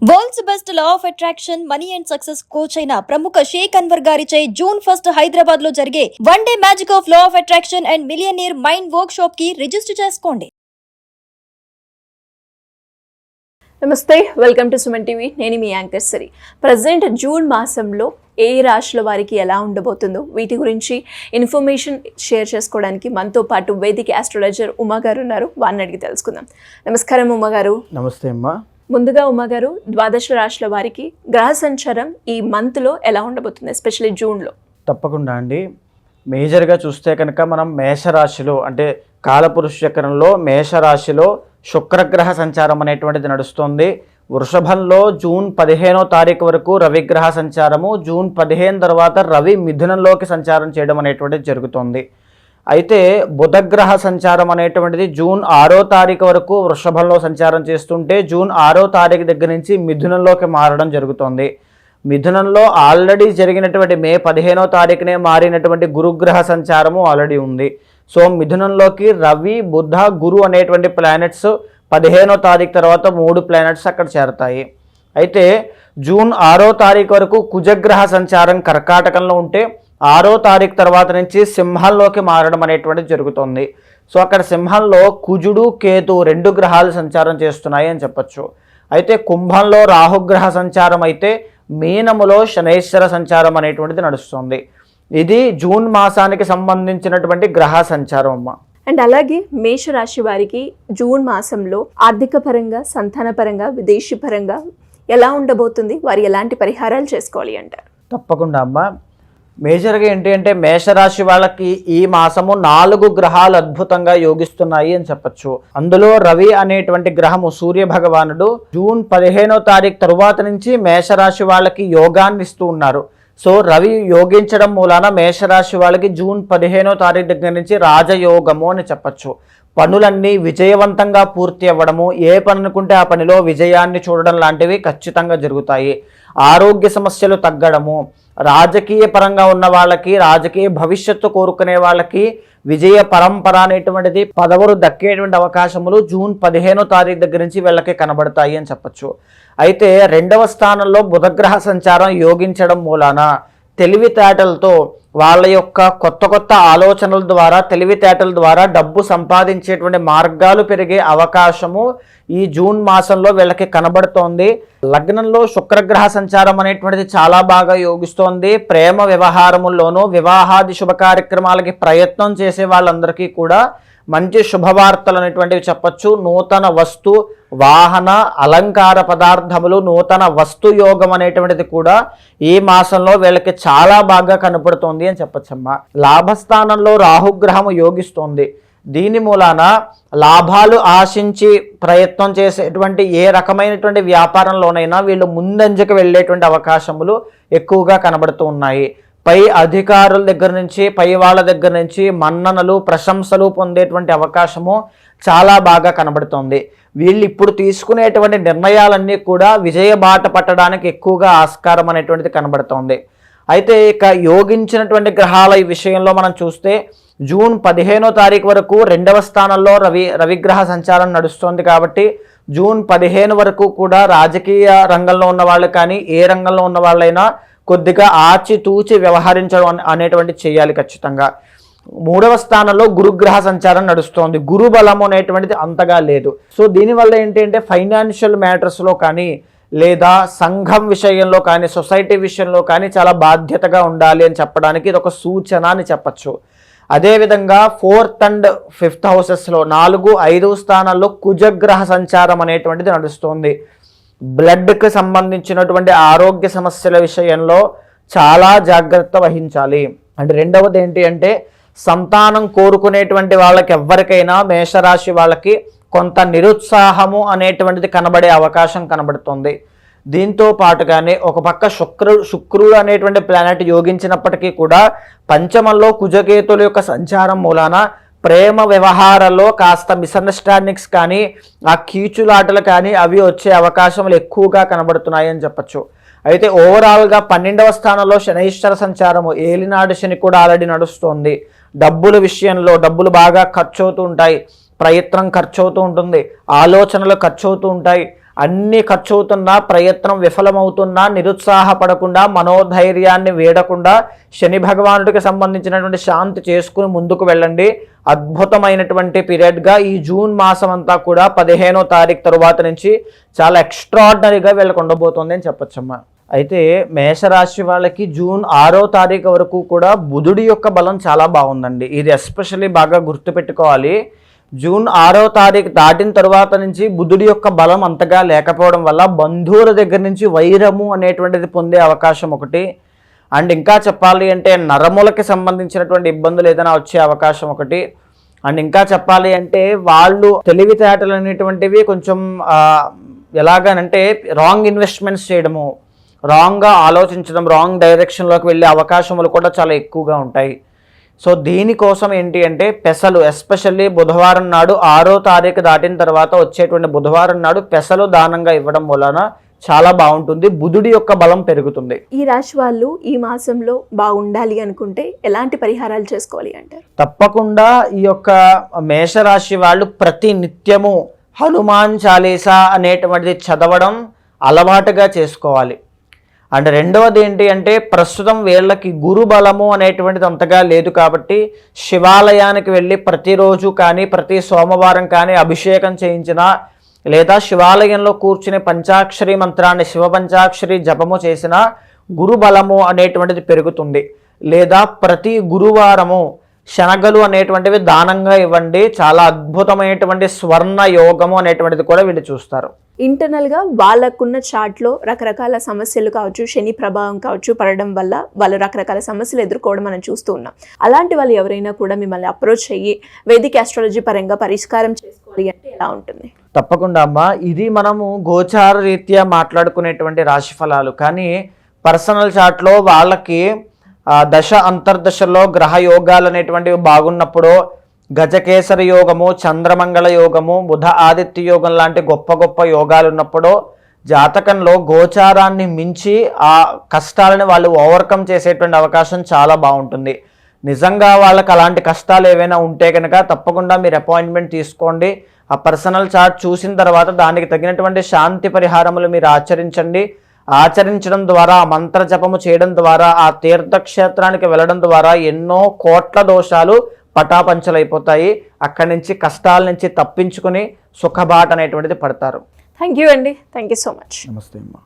World's best law of attraction money and success coach అయిన ప్రముఖ షేక్ అన్వర్ గారిచే జూన్ 1 హైదరాబాద్ లో జరిగే one day magic of law of attraction and millionaire mind work shop కి register చేసుకోండి. నమస్తే, వెల్కమ్ టు సుమన్ టీవీ. నేను మీ యాంకర్ సరి. ప్రజెంట్ జూన్ మాసంలో ఏ రాశుల వారికి ఎలా ఉండబోతుందో వీటి గురించి ఇన్ఫర్మేషన్ షేర్ చేసుకోవడానికి మనతో పాటు వేదిక ఆస్ట్రాలజర్ ఉమా గారు ఉన్నారు. వారిని అడిగి తెలుసుకుందాం. నమస్కారం ఉమా గారు. నమస్తే అమ్మా. ముందుగా ఉమా గారు, ద్వాదశ రాశుల వారికి గ్రహ సంచారం ఈ మంత్లో ఎలా ఉండబోతుంది, ఎస్పెషల్లీ జూన్లో? తప్పకుండా అండి. మేజర్గా చూస్తే కనుక మనం మేషరాశిలో అంటే కాలపురుష చక్రంలో మేషరాశిలో శుక్రగ్రహ సంచారం అనేటువంటిది నడుస్తుంది. వృషభంలో జూన్ 15వ తారీఖు వరకు రవిగ్రహ సంచారము, జూన్ 15 తర్వాత రవి మిథునంలోకి సంచారం చేయడం అనేటువంటిది జరుగుతుంది. అయితే బుధగ్రహ సంచారం అనేటువంటిది జూన్ 6వ తారీఖు వరకు వృషభంలో సంచారం చేస్తుంటే జూన్ 6వ తారీఖు దగ్గర నుంచి మిథునంలోకి మారడం జరుగుతుంది. మిథునంలో ఆల్రెడీ జరిగినటువంటి మే 15వ తారీఖునే మారినటువంటి గురుగ్రహ సంచారము ఆల్రెడీ ఉంది. సో మిథునంలోకి రవి, బుధ, గురు అనేటువంటి ప్లానెట్స్ 15వ తారీఖు తర్వాత 3 ప్లానెట్స్ అక్కడ చేరతాయి. అయితే జూన్ 6వ తారీఖు వరకు కుజగ్రహ సంచారం కర్కాటకంలో ఉంటే 6వ తారీఖు తర్వాత నుంచి సింహంలోకి మారడం అనేటువంటిది జరుగుతుంది. సో అక్కడ సింహంలో కుజుడు, కేతు 2 గ్రహాలు సంచారం చేస్తున్నాయి అని చెప్పచ్చు. అయితే కుంభంలో రాహుగ్రహ సంచారం అయితే మీనములో శనైశ్వర సంచారం అనేటువంటిది నడుస్తుంది. ఇది జూన్ మాసానికి సంబంధించినటువంటి గ్రహ సంచారం అమ్మ. అండ్ అలాగే మేషరాశి వారికి జూన్ మాసంలో ఆర్థిక పరంగా, సంతాన పరంగా, విదేశీ పరంగా ఎలా ఉండబోతుంది, వారు ఎలాంటి పరిహారాలు చేసుకోవాలి అంటారు? తప్పకుండా అమ్మ. మేజర్గా ఏంటి అంటే మేషరాశి వాళ్ళకి ఈ మాసము 4 గ్రహాలు అద్భుతంగా యోగిస్తున్నాయి అని చెప్పచ్చు. అందులో రవి అనేటువంటి గ్రహము సూర్య భగవానుడు జూన్ 15వ తారీఖు తరువాత నుంచి మేషరాశి వాళ్ళకి యోగాన్ని ఇస్తూ ఉన్నారు. సో రవి యోగించడం మూలాన మేషరాశి వాళ్ళకి జూన్ 15వ తారీఖు దగ్గర నుంచి రాజయోగము అని చెప్పచ్చు. పనులన్నీ విజయవంతంగా పూర్తి అవ్వడము, ఏ పని అనుకుంటే ఆ పనిలో విజయాన్ని చూడడం లాంటివి ఖచ్చితంగా జరుగుతాయి. ఆరోగ్య సమస్యలు తగ్గడము, రాజకీయ పరంగా ఉన్న వాళ్ళకి, రాజకీయ భవిష్యత్తు కోరుకునే వాళ్ళకి విజయ పరంపర అనేటువంటిది పదవులు దక్కేటువంటి అవకాశములు జూన్ 15వ తారీఖు దగ్గర నుంచి వీళ్ళకి కనబడతాయి అని చెప్పచ్చు. అయితే 2వ స్థానంలో బుధగ్రహ సంచారం యోగించడం మూలాన తెలివితేటలతో వాళ్ళ యొక్క కొత్త కొత్త ఆలోచనల ద్వారా, తెలివితేటల ద్వారా డబ్బు సంపాదించేటువంటి మార్గాలు పెరిగే అవకాశము ఈ జూన్ మాసంలో వీళ్ళకి కనబడుతోంది. లగ్నంలో శుక్రగ్రహ సంచారం అనేటువంటిది చాలా బాగా యోగిస్తోంది. ప్రేమ వ్యవహారముల్లోనూ, వివాహాది శుభ కార్యక్రమాలకి ప్రయత్నం చేసే వాళ్ళందరికీ కూడా మంచి శుభవార్తలు అనేటువంటివి చెప్పచ్చు. నూతన వస్తు, వాహన, అలంకార పదార్థములు, నూతన వస్తు యోగం అనేటువంటిది కూడా ఈ మాసంలో వీళ్ళకి చాలా బాగా కనపడుతోంది అని చెప్పచ్చమ్మా. లాభస్థానంలో రాహుగ్రహము యోగిస్తోంది. దీని మూలాన లాభాలు ఆశించి ప్రయత్నం చేసేటువంటి ఏ రకమైనటువంటి వ్యాపారంలోనైనా వీళ్ళు ముందంజకు వెళ్ళేటువంటి అవకాశములు ఎక్కువగా కనబడుతూ ఉన్నాయి. పై అధికారుల దగ్గర నుంచి, పై వాళ్ళ దగ్గర నుంచి మన్ననలు, ప్రశంసలు పొందేటువంటి అవకాశము చాలా బాగా కనబడుతోంది. వీళ్ళు ఇప్పుడు తీసుకునేటువంటి నిర్ణయాలన్నీ కూడా విజయ బాట పట్టడానికి ఎక్కువగా ఆస్కారం అనేటువంటిది కనబడుతోంది. అయితే ఇక యోగించినటువంటి గ్రహాల ఈ విషయంలో మనం చూస్తే జూన్ 15వ తారీఖు వరకు 2వ స్థానంలో రవిగ్రహ సంచారం నడుస్తోంది. కాబట్టి జూన్ 15 వరకు కూడా రాజకీయ రంగంలో ఉన్న వాళ్ళు కానీ, ఏ రంగంలో ఉన్న వాళ్ళైనా కొద్దిగా ఆచితూచి వ్యవహరించడం అనేటువంటి చేయాలి ఖచ్చితంగా. 3వ స్థానంలో గురుగ్రహ సంచారం నడుస్తోంది. గురు బలం అనేటువంటిది అంతగా లేదు. సో దీనివల్ల ఏంటంటే ఫైనాన్షియల్ మ్యాటర్స్లో కానీ, లేదా సంఘం విషయంలో కానీ, సొసైటీ విషయంలో కానీ చాలా బాధ్యతగా ఉండాలి అని చెప్పడానికి ఇది ఒక సూచన అని చెప్పచ్చు. అదేవిధంగా 4th and 5th హౌసెస్లో 4, 5 స్థానాల్లో కుజగ్రహ సంచారం అనేటువంటిది నడుస్తుంది. బ్లడ్కి సంబంధించినటువంటి ఆరోగ్య సమస్యల విషయంలో చాలా జాగ్రత్త వహించాలి. అండ్ రెండవది ఏంటి అంటే సంతానం కోరుకునేటువంటి వాళ్ళకి ఎవరికైనా మేషరాశి వాళ్ళకి కొంత నిరుత్సాహము అనేటువంటిది కనబడే అవకాశం కనబడుతుంది. దీంతో పాటుగానే ఒక పక్క శుక్రుడు అనేటువంటి ప్లానెట్ యోగించినప్పటికీ కూడా పంచమంలో కుజకేతుల యొక్క సంచారం మూలాన ప్రేమ వ్యవహారాల్లో కాస్త మిస్అండర్స్టాండింగ్స్ కానీ, ఆ కీచులాటలు కానీ అవి వచ్చే అవకాశములు ఎక్కువగా కనబడుతున్నాయి అని చెప్పచ్చు. అయితే ఓవరాల్గా 12వ స్థానంలో శనైశ్వర సంచారము, ఏలినాడు శని కూడా ఆల్రెడీ నడుస్తోంది. డబ్బుల విషయంలో డబ్బులు బాగా ఖర్చు అవుతూ ఉంటాయి, ప్రయత్నం ఖర్చు అవుతూ ఉంటుంది, ఆలోచనలు ఖర్చు అవుతూ ఉంటాయి. అన్ని ఖర్చు అవుతున్నా, ప్రయత్నం విఫలమవుతున్నా నిరుత్సాహపడకుండా, మనోధైర్యాన్ని వీడకుండా శని భగవానుడికి సంబంధించినటువంటి శాంతి చేసుకుని ముందుకు వెళ్ళండి. అద్భుతమైనటువంటి పీరియడ్గా ఈ జూన్ మాసం అంతా కూడా 15వ తారీఖు తరువాత నుంచి చాలా ఎక్స్ట్రాడినరీగా వీళ్ళకు ఉండబోతోంది అని చెప్పొచ్చమ్మా. అయితే మేషరాశి వాళ్ళకి జూన్ 6వ తారీఖు వరకు కూడా బుధుడి యొక్క బలం చాలా బాగుందండి. ఇది ఎస్పెషల్లీ బాగా గుర్తుపెట్టుకోవాలి. జూన్ 6వ తారీఖు దాటిన తర్వాత నుంచి బుధుడి యొక్క బలం అంతగా లేకపోవడం వల్ల బంధువుల దగ్గర నుంచి వైరము అనేటువంటిది పొందే అవకాశం ఒకటి. అండ్ ఇంకా చెప్పాలి అంటే నరములకి సంబంధించినటువంటి ఇబ్బందులు ఏదైనా వచ్చే అవకాశం ఒకటి. అండ్ ఇంకా చెప్పాలి అంటే వాళ్ళు తెలివితేటలు అనేటువంటివి కొంచెం ఎలాగనంటే రాంగ్ ఇన్వెస్ట్మెంట్స్ చేయడము, రాంగ్గా ఆలోచించడం, రాంగ్ డైరెక్షన్లోకి వెళ్ళే అవకాశములు కూడా చాలా ఎక్కువగా ఉంటాయి. సో దీనికోసం ఏంటి అంటే పెసలు, ఎస్పెషల్లీ బుధవారం నాడు 6వ తారీఖు దాటిన తర్వాత వచ్చేటువంటి బుధవారం నాడు పెసలు దానంగా ఇవ్వడం వలన చాలా బాగుంటుంది. బుధుడి యొక్క బలం పెరుగుతుంది. ఈ రాశి వాళ్ళు ఈ మాసంలో బాగుండాలి అనుకుంటే ఎలాంటి పరిహారాలు చేసుకోవాలి అంటారు? తప్పకుండా ఈ యొక్క మేషరాశి వాళ్ళు ప్రతి నిత్యము హనుమాన్ చాలీసా అనేటువంటిది చదవడం అలవాటుగా చేసుకోవాలి. అండ్ రెండవది ఏంటి అంటే ప్రస్తుతం వీళ్ళకి గురు బలము అనేటువంటిది అంతగా లేదు కాబట్టి శివాలయానికి వెళ్ళి ప్రతిరోజు కానీ ప్రతి సోమవారం కానీ అభిషేకం చేయించిన, లేదా శివాలయంలో కూర్చుని పంచాక్షరి మంత్రాన్ని శివ పంచాక్షరి జపము చేసిన గురు బలము అనేటువంటిది పెరుగుతుంది. లేదా ప్రతి గురువారము శనగలు అనేటువంటివి దానంగా ఇవ్వండి. చాలా అద్భుతమైనటువంటి స్వర్ణ యోగము అనేటువంటిది కూడా వీళ్ళు చూస్తారు. ఇంటర్నల్గా వాళ్ళకున్న చార్ట్లో రకరకాల సమస్యలు కావచ్చు, శని ప్రభావం కావచ్చు పడడం వల్ల వాళ్ళు రకరకాల సమస్యలు ఎదుర్కోవడం మనం చూస్తూ ఉన్నాం. అలాంటి వాళ్ళు ఎవరైనా కూడా మిమ్మల్ని అప్రోచ్ అయ్యి వేదిక ఆస్ట్రాలజీ పరంగా పరిష్కారం చేసుకోవాలి అంటే ఎలా ఉంటుంది? తప్పకుండా అమ్మా. ఇది మనము గోచార రీత్యా మాట్లాడుకునేటువంటి రాశి ఫలాలు. కానీ పర్సనల్ చార్ట్లో వాళ్ళకి దశ అంతర్దశలో గ్రహ యోగాలు అనేటువంటివి బాగున్నప్పుడు, గజకేసరి యోగము, చంద్రమంగళ యోగము, బుధ ఆదిత్య యోగం లాంటి గొప్ప గొప్ప యోగాలు ఉన్నప్పుడు జాతకంలో గోచారాన్ని మించి ఆ కష్టాలను వాళ్ళు ఓవర్కమ్ చేసేటువంటి అవకాశం చాలా బాగుంటుంది. నిజంగా వాళ్ళకి అలాంటి కష్టాలు ఏవైనా ఉంటే కనుక తప్పకుండా మీరు అపాయింట్మెంట్ తీసుకోండి. ఆ పర్సనల్ చార్ట్ చూసిన తర్వాత దానికి తగినటువంటి శాంతి పరిహారములు మీరు ఆచరించండి. ఆచరించడం ద్వారా, మంత్ర జపము చేయడం ద్వారా, ఆ తీర్థక్షేత్రానికి వెళ్ళడం ద్వారా ఎన్నో కోట్ల దోషాలు పటాపంచలైపోతాయి. అక్కడి నుంచి కష్టాల నుంచి తప్పించుకుని సుఖబాట అనేటువంటిది పడతారు. థ్యాంక్ యూ అండి. Thank you so much. నమస్తే అమ్మా.